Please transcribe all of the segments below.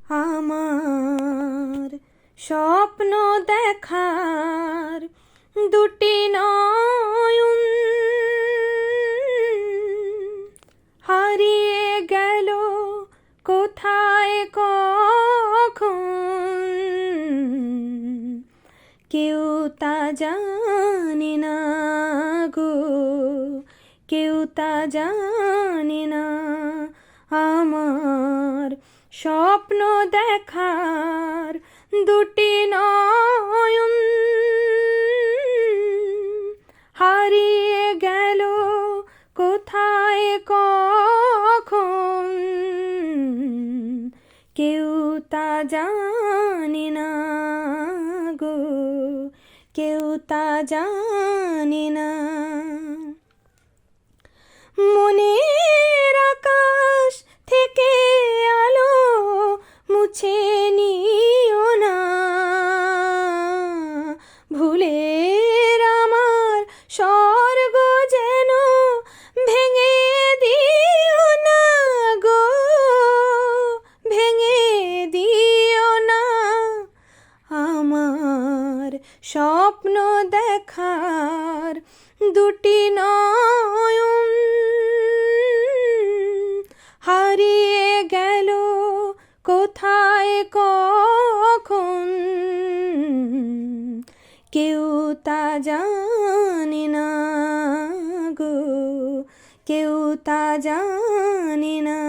আমার স্বপ্ন দেখার দুটি নয়ন হারিয়ে গেল কোথায় কখন, কেউ তা জানে না গো, কেউ তা জানে না। আমার স্বপ্ন দেখার দুটি নয়ন হারিয়ে গেল কোথায় কখন, কেউ তা জানে না গো, কেউ তা জানে না। মনের আকাশ থেকে আলো মুছে নিও না, ভুলের আমার স্বর্গ যেন ভেঙে দিও না গো, ভেঙে দিও না। আমার স্বপ্ন দেখার দুটি নয়ন হারিয়ে গেল কোথায় কখন, কেউ তা জানে না গো, কেউ তা জানে না।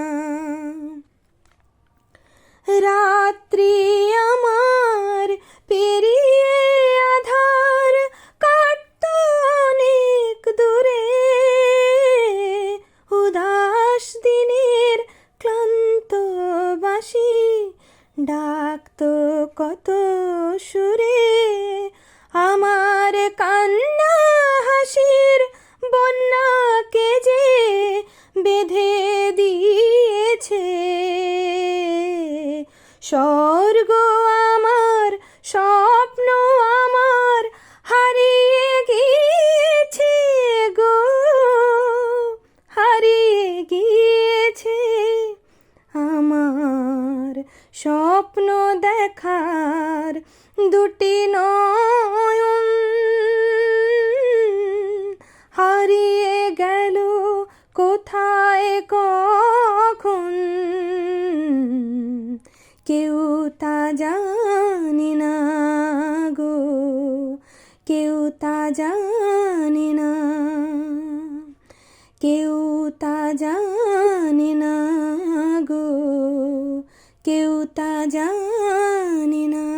রাত্রি আমার পেরিয়ে আধার কাটত অনেক দূরে, উদাস দিনের ক্লান্ত বাঁশি ডাকত কত সুরে। আমার কান্না হাসির বন্যাকে যে বেঁধে দিয়েছে, স্বর্গ আমার স্বপ্ন আমার হারিয়ে গিয়েছে গো, হারিয়ে গিয়েছে। আমার স্বপ্ন দেখার দুটি নয়ন হারিয়ে গেল কোথায় কখন, কেউ তা জানে না গো, কেউ তা জানে না, কেউ তা জানে না গো, কেউ তা জানে না।